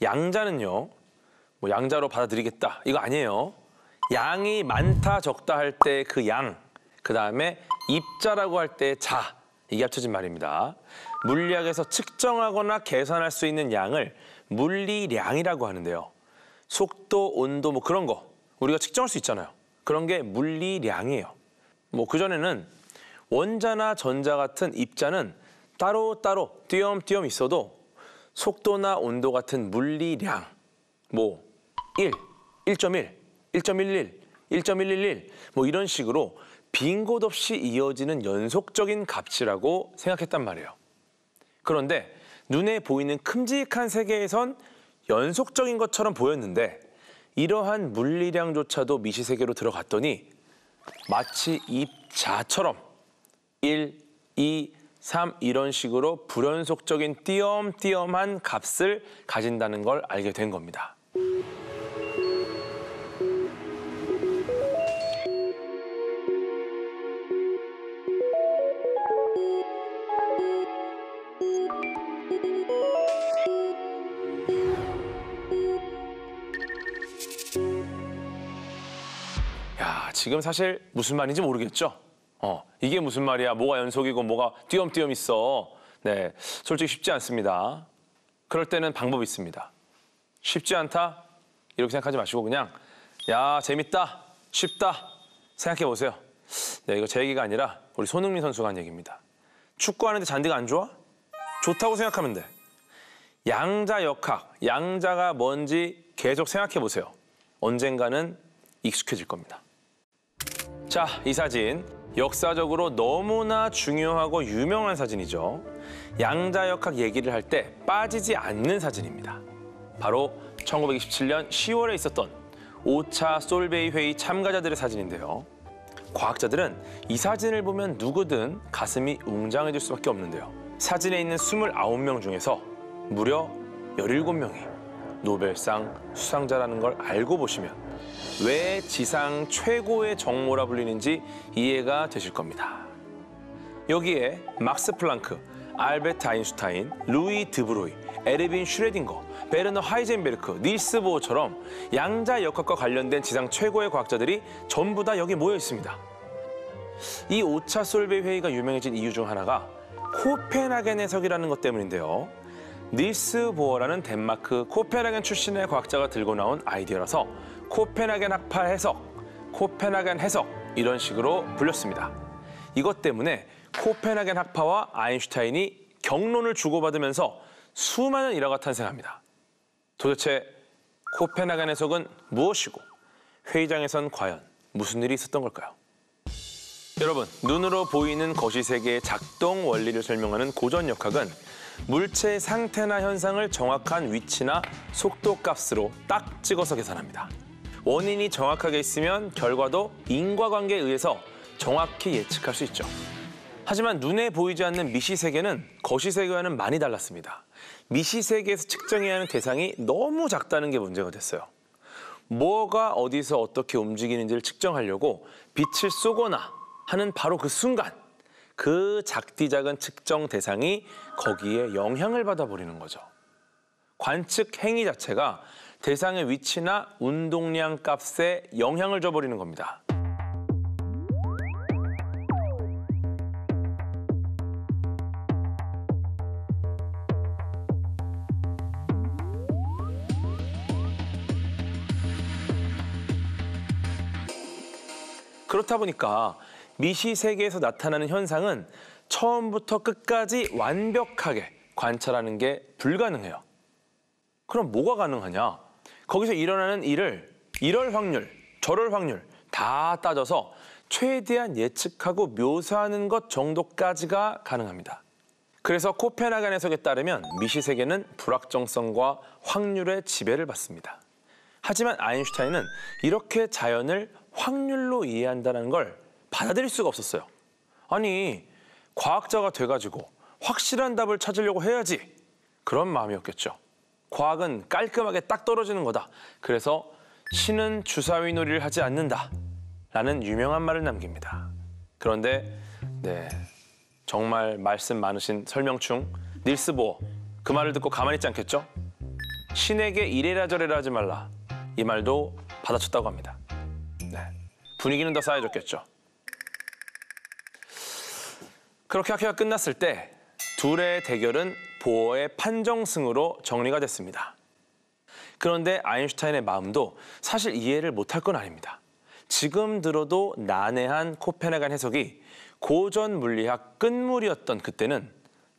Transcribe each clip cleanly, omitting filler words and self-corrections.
양자는요, 뭐 양자로 받아들이겠다 이거 아니에요. 양이 많다 적다 할 때 그 양, 그 다음에 입자라고 할 때 자, 이게 합쳐진 말입니다. 물리학에서 측정하거나 계산할 수 있는 양을 물리량이라고 하는데요. 속도, 온도 뭐 그런 거 우리가 측정할 수 있잖아요. 그런 게 물리량이에요. 뭐 그전에는 원자나 전자 같은 입자는 따로따로 띄엄띄엄 있어도 속도나 온도 같은 물리량, 뭐 1, 1.1, 1.11, 1.111 뭐 이런 식으로 빈 곳 없이 이어지는 연속적인 값이라고 생각했단 말이에요. 그런데 눈에 보이는 큼직한 세계에선 연속적인 것처럼 보였는데 이러한 물리량조차도 미시세계로 들어갔더니 마치 입자처럼 1, 2, 3 이런 식으로 불연속적인 띄엄띄엄한 값을 가진다는 걸 알게 된 겁니다. 야, 지금 사실 무슨 말인지 모르겠죠? 이게 무슨 말이야? 뭐가 연속이고 뭐가 띄엄띄엄 있어. 네, 솔직히 쉽지 않습니다. 그럴 때는 방법이 있습니다. 쉽지 않다? 이렇게 생각하지 마시고 그냥 야, 재밌다, 쉽다 생각해 보세요. 네, 이거 제 얘기가 아니라 우리 손흥민 선수가 한 얘기입니다. 축구하는데 잔디가 안 좋아? 좋다고 생각하면 돼. 양자역학, 양자가 뭔지 계속 생각해 보세요. 언젠가는 익숙해질 겁니다. 자, 이 사진 역사적으로 너무나 중요하고 유명한 사진이죠. 양자역학 얘기를 할 때 빠지지 않는 사진입니다. 바로 1927년 10월에 있었던 5차 솔베이 회의 참가자들의 사진인데요. 과학자들은 이 사진을 보면 누구든 가슴이 웅장해질 수밖에 없는데요. 사진에 있는 29명 중에서 무려 17명이 노벨상 수상자라는 걸 알고 보시면 왜 지상 최고의 정모라 불리는지 이해가 되실 겁니다. 여기에 막스 플랑크, 알베르트 아인슈타인, 루이 드브로이, 에르빈 슈레딩거, 베르너 하이젠베르크, 닐스 보어처럼 양자역학과 관련된 지상 최고의 과학자들이 전부 다 여기 모여 있습니다. 이 5차 솔베이 회의가 유명해진 이유 중 하나가 코펜하겐 해석이라는 것 때문인데요. 닐스 보어라는 덴마크 코펜하겐 출신의 과학자가 들고 나온 아이디어라서 코펜하겐 학파 해석, 코펜하겐 해석 이런 식으로 불렸습니다. 이것 때문에 코펜하겐 학파와 아인슈타인이 경론을 주고받으면서 수많은 일화가 탄생합니다. 도대체 코펜하겐 해석은 무엇이고 회의장에선 과연 무슨 일이 있었던 걸까요? 여러분, 눈으로 보이는 거시세계의 작동 원리를 설명하는 고전역학은 물체의 상태나 현상을 정확한 위치나 속도 값으로 딱 찍어서 계산합니다. 원인이 정확하게 있으면 결과도 인과관계에 의해서 정확히 예측할 수 있죠. 하지만 눈에 보이지 않는 미시세계는 거시세계와는 많이 달랐습니다. 미시세계에서 측정해야 하는 대상이 너무 작다는 게 문제가 됐어요. 뭐가 어디서 어떻게 움직이는지를 측정하려고 빛을 쏘거나 하는 바로 그 순간 그 작디 작은 측정 대상이 거기에 영향을 받아버리는 거죠. 관측 행위 자체가 대상의 위치나 운동량 값에 영향을 줘버리는 겁니다. 그렇다 보니까 미시세계에서 나타나는 현상은 처음부터 끝까지 완벽하게 관찰하는 게 불가능해요. 그럼 뭐가 가능하냐? 거기서 일어나는 일을 이럴 확률, 저럴 확률 다 따져서 최대한 예측하고 묘사하는 것 정도까지가 가능합니다. 그래서 코펜하겐 해석에 따르면 미시세계는 불확정성과 확률의 지배를 받습니다. 하지만 아인슈타인은 이렇게 자연을 확률로 이해한다는 걸 받아들일 수가 없었어요. 아니, 과학자가 돼가지고 확실한 답을 찾으려고 해야지. 그런 마음이었겠죠. 과학은 깔끔하게 딱 떨어지는 거다. 그래서 신은 주사위 놀이를 하지 않는다. 라는 유명한 말을 남깁니다. 그런데 정말 말씀 많으신 설명충 닐스 보어 그 말을 듣고 가만히 있지 않겠죠? 신에게 이래라 저래라 하지 말라. 이 말도 받아쳤다고 합니다. 네. 분위기는 더 쌓여졌겠죠. 그렇게 학회가 끝났을 때 둘의 대결은 보어의 판정승으로 정리가 됐습니다. 그런데 아인슈타인의 마음도 사실 이해를 못할 건 아닙니다. 지금 들어도 난해한 코페르니쿠스 해석이 고전 물리학 끝물이었던 그때는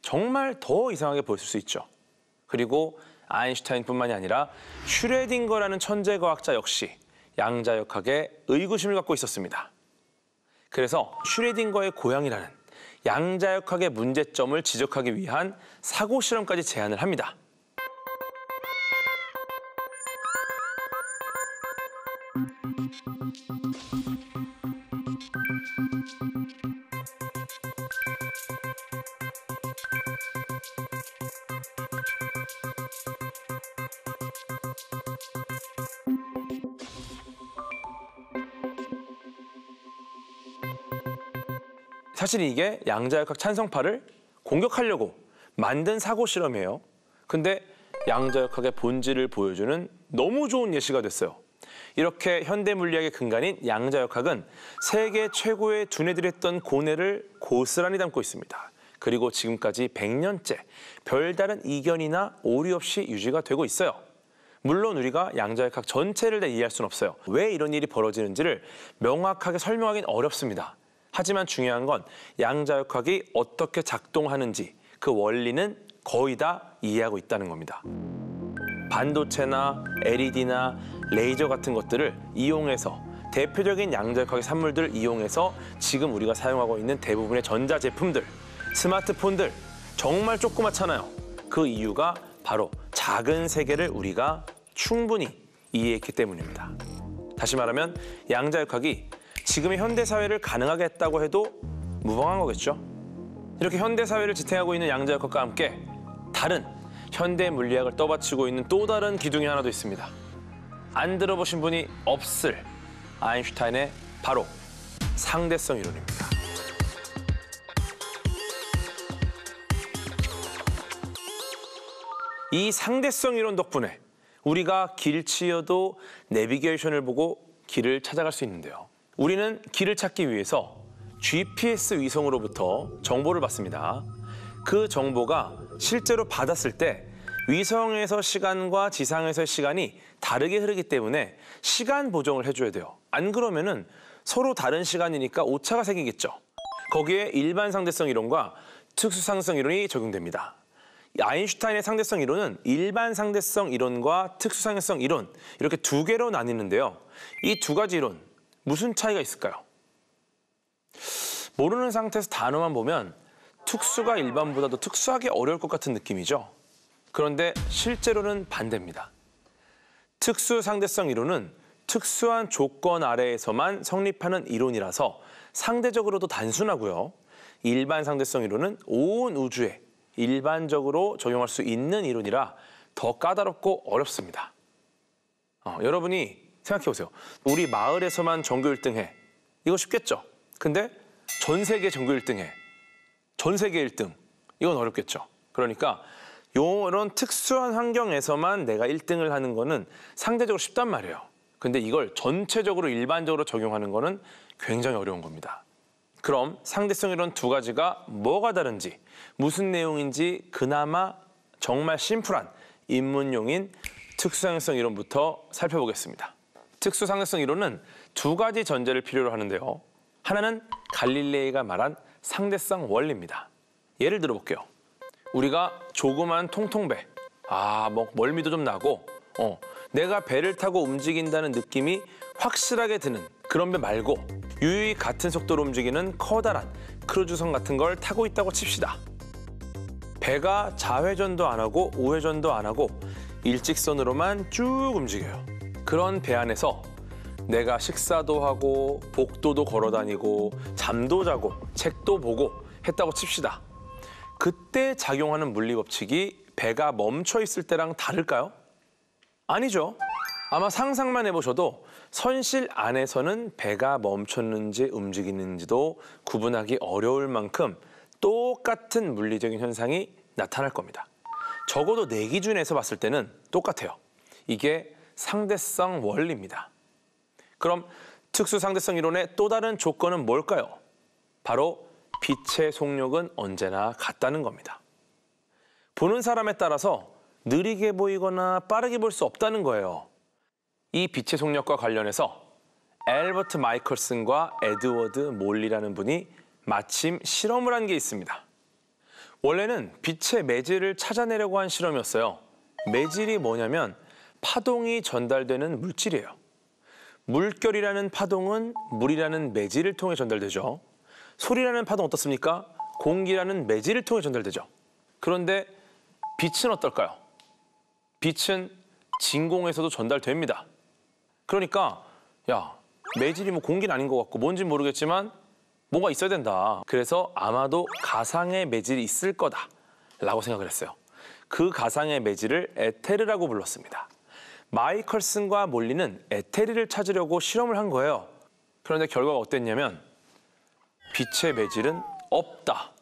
정말 더 이상하게 보였을 수 있죠. 그리고 아인슈타인뿐만이 아니라 슈레딩거라는 천재 과학자 역시 양자역학에 의구심을 갖고 있었습니다. 그래서 슈레딩거의 고향이라는 양자역학의 문제점을 지적하기 위한 사고 실험까지 제안을 합니다. 사실 이게 양자역학 찬성파를 공격하려고 만든 사고 실험이에요. 근데 양자역학의 본질을 보여주는 너무 좋은 예시가 됐어요. 이렇게 현대 물리학의 근간인 양자역학은 세계 최고의 두뇌들이 했던 고뇌를 고스란히 담고 있습니다. 그리고 지금까지 100년째 별다른 이견이나 오류 없이 유지가 되고 있어요. 물론 우리가 양자역학 전체를 다 이해할 수는 없어요. 왜 이런 일이 벌어지는지를 명확하게 설명하기는 어렵습니다. 하지만 중요한 건 양자역학이 어떻게 작동하는지 그 원리는 거의 다 이해하고 있다는 겁니다. 반도체나 LED나 레이저 같은 것들을 이용해서 대표적인 양자역학의 산물들을 이용해서 지금 우리가 사용하고 있는 대부분의 전자제품들, 스마트폰들 정말 조그맣잖아요. 그 이유가 바로 작은 세계를 우리가 충분히 이해했기 때문입니다. 다시 말하면 양자역학이 지금의 현대사회를 가능하게 했다고 해도 무방한 거겠죠. 이렇게 현대사회를 지탱하고 있는 양자역학과 함께 다른 현대 물리학을 떠받치고 있는 또 다른 기둥이 하나 더 있습니다. 안 들어보신 분이 없을 아인슈타인의 바로 상대성 이론입니다. 이 상대성 이론 덕분에 우리가 길치여도 내비게이션을 보고 길을 찾아갈 수 있는데요. 우리는 길을 찾기 위해서 GPS 위성으로부터 정보를 받습니다. 그 정보가 실제로 받았을 때 위성에서 시간과 지상에서의 시간이 다르게 흐르기 때문에 시간 보정을 해줘야 돼요. 안 그러면은 서로 다른 시간이니까 오차가 생기겠죠. 거기에 일반 상대성 이론과 특수 상대성 이론이 적용됩니다. 아인슈타인의 상대성 이론은 일반 상대성 이론과 특수 상대성 이론 이렇게 두 개로 나뉘는데요. 이 두 가지 이론 무슨 차이가 있을까요? 모르는 상태에서 단어만 보면 특수가 일반보다도 특수하게 어려울 것 같은 느낌이죠. 그런데 실제로는 반대입니다. 특수 상대성 이론은 특수한 조건 아래에서만 성립하는 이론이라서 상대적으로도 단순하고요. 일반 상대성 이론은 온 우주에 일반적으로 적용할 수 있는 이론이라 더 까다롭고 어렵습니다. 여러분이 생각해보세요. 우리 마을에서만 전교 1등 해. 이거 쉽겠죠? 근데 전 세계 전교 1등 해. 전 세계 1등. 이건 어렵겠죠. 그러니까 이런 특수한 환경에서만 내가 1등을 하는 거는 상대적으로 쉽단 말이에요. 근데 이걸 전체적으로 일반적으로 적용하는 거는 굉장히 어려운 겁니다. 그럼 상대성 이론 두 가지가 뭐가 다른지, 무슨 내용인지 그나마 정말 심플한 입문용인 특수상대성 이론부터 살펴보겠습니다. 특수상대성 이론은 두 가지 전제를 필요로 하는데요. 하나는 갈릴레이가 말한 상대성 원리입니다. 예를 들어볼게요. 우리가 조그만 통통배, 뭐 멀미도 좀 나고 내가 배를 타고 움직인다는 느낌이 확실하게 드는 그런 배 말고 유유히 같은 속도로 움직이는 커다란 크루즈선 같은 걸 타고 있다고 칩시다. 배가 좌회전도 안 하고 우회전도 안 하고 일직선으로만 쭉 움직여요. 그런 배 안에서 내가 식사도 하고 복도도 걸어 다니고 잠도 자고 책도 보고 했다고 칩시다. 그때 작용하는 물리 법칙이 배가 멈춰 있을 때랑 다를까요? 아니죠. 아마 상상만 해보셔도 선실 안에서는 배가 멈췄는지 움직이는지도 구분하기 어려울 만큼 똑같은 물리적인 현상이 나타날 겁니다. 적어도 내 기준에서 봤을 때는 똑같아요. 이게 상대성 원리입니다. 그럼 특수 상대성 이론의 또 다른 조건은 뭘까요? 바로 빛의 속력은 언제나 같다는 겁니다. 보는 사람에 따라서 느리게 보이거나 빠르게 볼 수 없다는 거예요. 이 빛의 속력과 관련해서 앨버트 마이클슨과 에드워드 몰리라는 분이 마침 실험을 한 게 있습니다. 원래는 빛의 매질을 찾아내려고 한 실험이었어요. 매질이 뭐냐면 파동이 전달되는 물질이에요. 물결이라는 파동은 물이라는 매질을 통해 전달되죠. 소리라는 파동 어떻습니까? 공기라는 매질을 통해 전달되죠. 그런데 빛은 어떨까요? 빛은 진공에서도 전달됩니다. 그러니까 야, 매질이 뭐 공기는 아닌 것 같고 뭔진 모르겠지만 뭐가 있어야 된다. 그래서 아마도 가상의 매질이 있을 거다라고 생각을 했어요. 그 가상의 매질을 에테르라고 불렀습니다. 마이컬슨과 몰리는 에테르를 찾으려고 실험을 한 거예요. 그런데 결과가 어땠냐면 빛의 매질은 없다.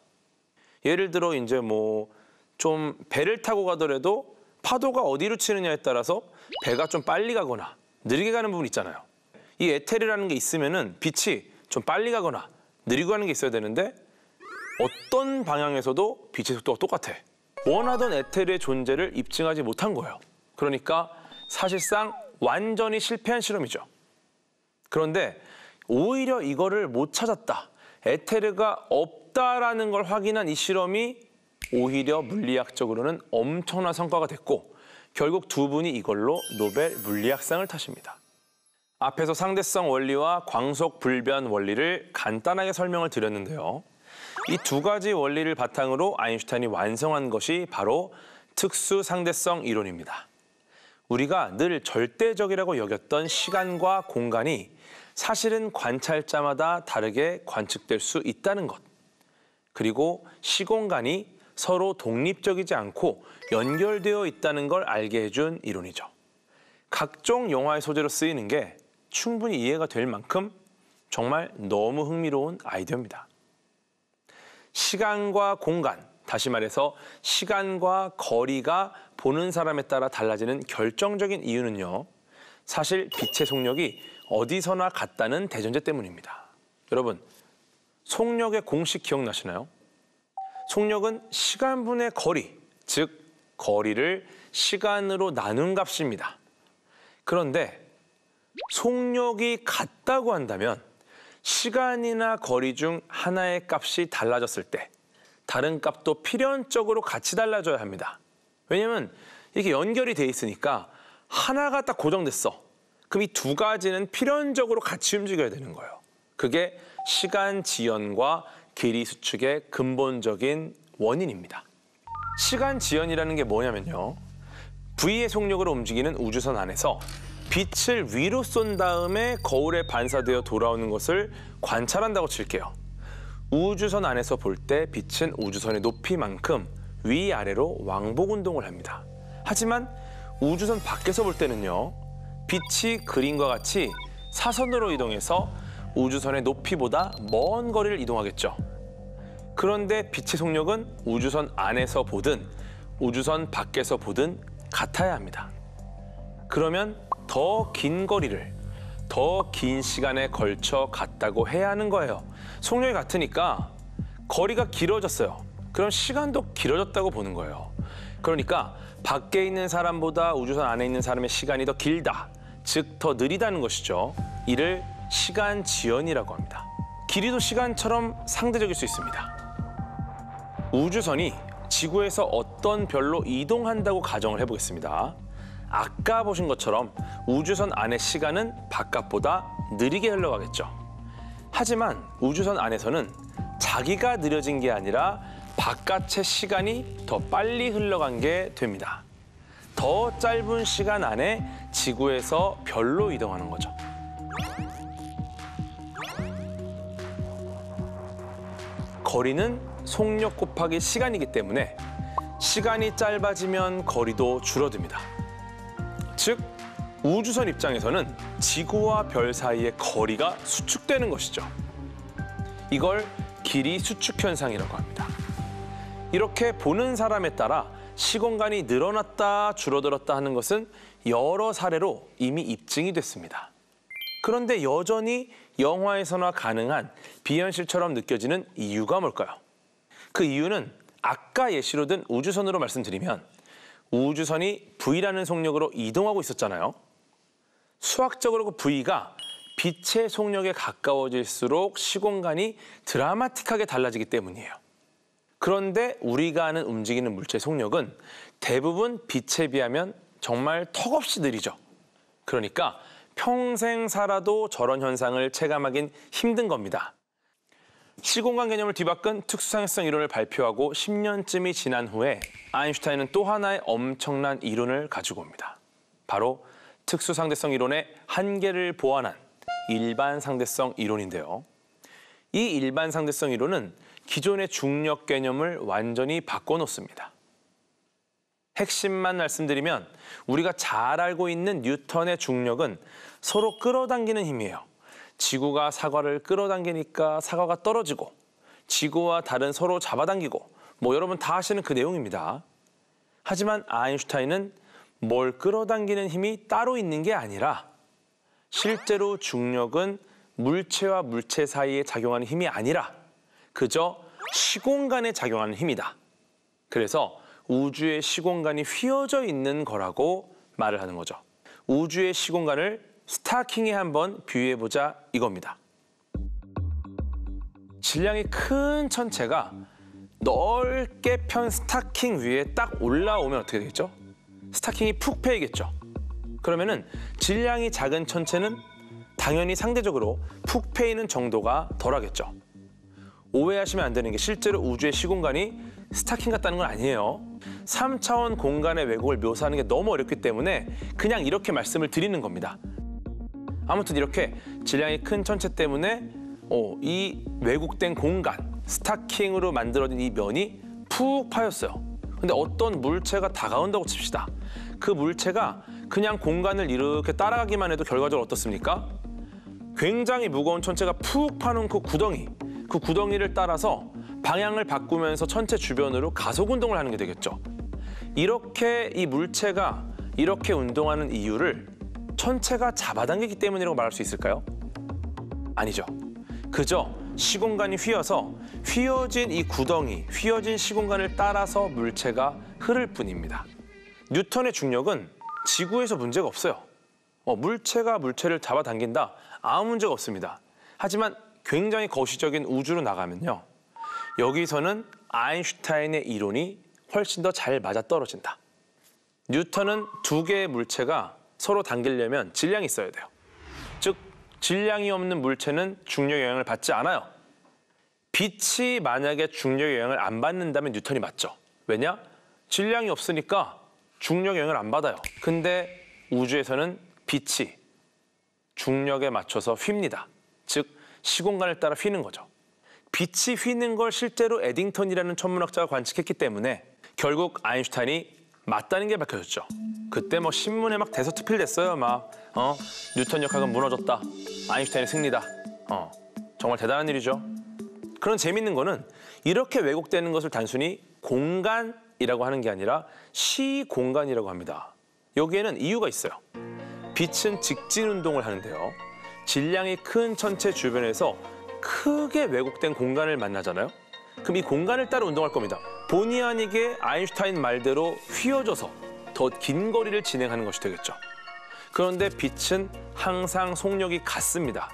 예를 들어 이제 뭐 좀 배를 타고 가더라도 파도가 어디로 치느냐에 따라서 배가 좀 빨리 가거나 느리게 가는 부분 있잖아요. 이 에테르라는 게 있으면은 빛이 좀 빨리 가거나 느리고 가는 게 있어야 되는데 어떤 방향에서도 빛의 속도가 똑같아. 원하던 에테르의 존재를 입증하지 못한 거예요. 그러니까 사실상 완전히 실패한 실험이죠. 그런데 오히려 이거를 못 찾았다. 에테르가 없다라는 걸 확인한 이 실험이 오히려 물리학적으로는 엄청난 성과가 됐고 결국 두 분이 이걸로 노벨 물리학상을 타십니다. 앞에서 상대성 원리와 광속 불변 원리를 간단하게 설명을 드렸는데요. 이 두 가지 원리를 바탕으로 아인슈타인이 완성한 것이 바로 특수 상대성 이론입니다. 우리가 늘 절대적이라고 여겼던 시간과 공간이 사실은 관찰자마다 다르게 관측될 수 있다는 것. 그리고 시공간이 서로 독립적이지 않고 연결되어 있다는 걸 알게 해준 이론이죠. 각종 영화의 소재로 쓰이는 게 충분히 이해가 될 만큼 정말 너무 흥미로운 아이디어입니다. 시간과 공간, 다시 말해서 시간과 거리가 보는 사람에 따라 달라지는 결정적인 이유는요. 사실 빛의 속력이 어디서나 같다는 대전제 때문입니다. 여러분, 속력의 공식 기억나시나요? 속력은 시간분의 거리, 즉 거리를 시간으로 나눈 값입니다. 그런데 속력이 같다고 한다면 시간이나 거리 중 하나의 값이 달라졌을 때 다른 값도 필연적으로 같이 달라져야 합니다. 왜냐하면 이렇게 연결이 돼 있으니까 하나가 딱 고정됐어. 그럼 이 두 가지는 필연적으로 같이 움직여야 되는 거예요. 그게 시간 지연과 길이 수축의 근본적인 원인입니다. 시간 지연이라는 게 뭐냐면요. V의 속력으로 움직이는 우주선 안에서 빛을 위로 쏜 다음에 거울에 반사되어 돌아오는 것을 관찰한다고 칠게요. 우주선 안에서 볼 때 빛은 우주선의 높이만큼 위아래로 왕복 운동을 합니다. 하지만 우주선 밖에서 볼 때는요. 빛이 그림과 같이 사선으로 이동해서 우주선의 높이보다 먼 거리를 이동하겠죠. 그런데 빛의 속력은 우주선 안에서 보든 우주선 밖에서 보든 같아야 합니다. 그러면 더 긴 거리를 더 긴 시간에 걸쳐 갔다고 해야 하는 거예요. 속력이 같으니까 거리가 길어졌어요. 그럼 시간도 길어졌다고 보는 거예요. 그러니까 밖에 있는 사람보다 우주선 안에 있는 사람의 시간이 더 길다. 즉 더 느리다는 것이죠. 이를 시간 지연이라고 합니다. 길이도 시간처럼 상대적일 수 있습니다. 우주선이 지구에서 어떤 별로 이동한다고 가정을 해보겠습니다. 아까 보신 것처럼 우주선 안의 시간은 바깥보다 느리게 흘러가겠죠. 하지만 우주선 안에서는 자기가 느려진 게 아니라 바깥의 시간이 더 빨리 흘러간 게 됩니다. 더 짧은 시간 안에 지구에서 별로 이동하는 거죠. 거리는 속력 곱하기 시간이기 때문에 시간이 짧아지면 거리도 줄어듭니다. 즉, 우주선 입장에서는 지구와 별 사이의 거리가 수축되는 것이죠. 이걸 길이 수축 현상이라고 합니다. 이렇게 보는 사람에 따라 시공간이 늘어났다 줄어들었다 하는 것은 여러 사례로 이미 입증이 됐습니다. 그런데 여전히 영화에서나 가능한 비현실처럼 느껴지는 이유가 뭘까요? 그 이유는 아까 예시로 든 우주선으로 말씀드리면 우주선이 V라는 속력으로 이동하고 있었잖아요. 수학적으로 그 V가 빛의 속력에 가까워질수록 시공간이 드라마틱하게 달라지기 때문이에요. 그런데 우리가 아는 움직이는 물체의 속력은 대부분 빛에 비하면 정말 턱없이 느리죠. 그러니까 평생 살아도 저런 현상을 체감하긴 힘든 겁니다. 시공간 개념을 뒤바꾼 특수상대성 이론을 발표하고 10년쯤이 지난 후에 아인슈타인은 또 하나의 엄청난 이론을 가지고 옵니다. 바로 특수상대성 이론의 한계를 보완한 일반상대성 이론인데요. 이 일반상대성 이론은 기존의 중력 개념을 완전히 바꿔놓습니다. 핵심만 말씀드리면 우리가 잘 알고 있는 뉴턴의 중력은 서로 끌어당기는 힘이에요. 지구가 사과를 끌어당기니까 사과가 떨어지고 지구와 달은 서로 잡아당기고 여러분 다 아시는 그 내용입니다. 하지만 아인슈타인은 뭘 끌어당기는 힘이 따로 있는 게 아니라 실제로 중력은 물체와 물체 사이에 작용하는 힘이 아니라 그저 시공간에 작용하는 힘이다. 그래서 우주의 시공간이 휘어져 있는 거라고 말을 하는 거죠. 우주의 시공간을 스타킹에 한번 비유해보자 이겁니다. 질량이 큰 천체가 넓게 편 스타킹 위에 딱 올라오면 어떻게 되겠죠? 스타킹이 푹 패이겠죠. 그러면은 질량이 작은 천체는 당연히 상대적으로 푹 패이는 정도가 덜하겠죠. 오해하시면 안 되는 게 실제로 우주의 시공간이 스타킹 같다는 건 아니에요. 3차원 공간의 왜곡을 묘사하는 게 너무 어렵기 때문에 그냥 이렇게 말씀을 드리는 겁니다. 아무튼 이렇게 질량이 큰 천체 때문에 이 왜곡된 공간, 스타킹으로 만들어진 이 면이 푹 파였어요. 근데 어떤 물체가 다가온다고 칩시다. 그 물체가 그냥 공간을 이렇게 따라가기만 해도 결과적으로 어떻습니까? 굉장히 무거운 천체가 푹 파놓은 그 구덩이를 따라서 방향을 바꾸면서 천체 주변으로 가속 운동을 하는 게 되겠죠. 이렇게 이 물체가 이렇게 운동하는 이유를 천체가 잡아당기기 때문이라고 말할 수 있을까요? 아니죠. 그저 시공간이 휘어서 휘어진 이 구덩이, 휘어진 시공간을 따라서 물체가 흐를 뿐입니다. 뉴턴의 중력은 지구에서 문제가 없어요. 물체가 물체를 잡아당긴다? 아무 문제가 없습니다. 하지만 굉장히 거시적인 우주로 나가면요. 여기서는 아인슈타인의 이론이 훨씬 더 잘 맞아떨어진다. 뉴턴은 두 개의 물체가 서로 당기려면 질량이 있어야 돼요. 즉, 질량이 없는 물체는 중력 영향을 받지 않아요. 빛이 만약에 중력 영향을 안 받는다면 뉴턴이 맞죠. 왜냐? 질량이 없으니까 중력 영향을 안 받아요. 근데 우주에서는 빛이 중력에 맞춰서 휩니다. 즉, 시공간을 따라 휘는 거죠. 빛이 휘는 걸 실제로 에딩턴이라는 천문학자가 관측했기 때문에 결국 아인슈타인이 맞다는 게 밝혀졌죠. 그때 신문에 막 대서특필됐어요. 뉴턴 역학은 무너졌다. 아인슈타인의 승리다. 정말 대단한 일이죠. 그런 재밌는 거는 이렇게 왜곡되는 것을 단순히 공간이라고 하는 게 아니라 시공간이라고 합니다. 여기에는 이유가 있어요. 빛은 직진 운동을 하는데요. 질량이 큰 천체 주변에서 크게 왜곡된 공간을 만나잖아요. 그럼 이 공간을 따라 운동할 겁니다. 본의 아니게 아인슈타인 말대로 휘어져서 더 긴 거리를 진행하는 것이 되겠죠. 그런데 빛은 항상 속력이 같습니다.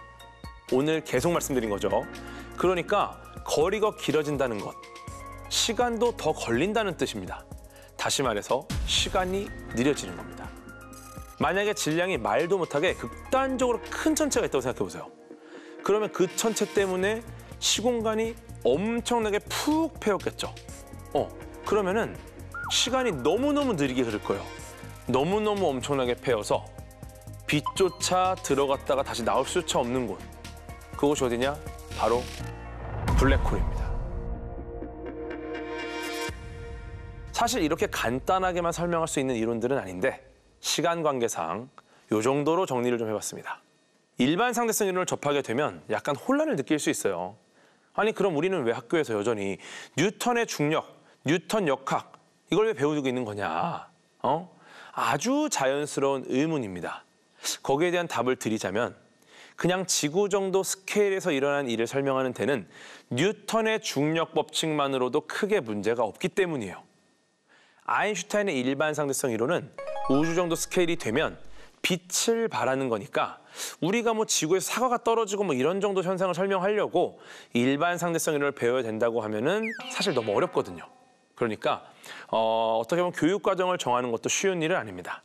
오늘 계속 말씀드린 거죠. 그러니까 거리가 길어진다는 것, 시간도 더 걸린다는 뜻입니다. 다시 말해서 시간이 느려지는 겁니다. 만약에 질량이 말도 못하게 극단적으로 큰 천체가 있다고 생각해 보세요. 그러면 그 천체 때문에 시공간이 엄청나게 푹 패였겠죠. 그러면은 시간이 너무너무 느리게 흐를 거예요. 너무너무 엄청나게 패여서 빛조차 들어갔다가 다시 나올 수조차 없는 곳. 그곳이 어디냐? 바로 블랙홀입니다. 사실 이렇게 간단하게만 설명할 수 있는 이론들은 아닌데 시간 관계상 이 정도로 정리를 좀 해봤습니다. 일반 상대성 이론을 접하게 되면 약간 혼란을 느낄 수 있어요. 아니 그럼 우리는 왜 학교에서 여전히 뉴턴의 중력, 뉴턴 역학 이걸 왜 배우고 있는 거냐? 아주 자연스러운 의문입니다. 거기에 대한 답을 드리자면 그냥 지구 정도 스케일에서 일어난 일을 설명하는 데는 뉴턴의 중력 법칙만으로도 크게 문제가 없기 때문이에요. 아인슈타인의 일반 상대성 이론은 우주 정도 스케일이 되면 빛을 발하는 거니까 우리가 뭐 지구에서 사과가 떨어지고 뭐 이런 정도 현상을 설명하려고 일반 상대성 이론을 배워야 된다고 하면은 사실 너무 어렵거든요. 그러니까 어떻게 보면 교육 과정을 정하는 것도 쉬운 일은 아닙니다.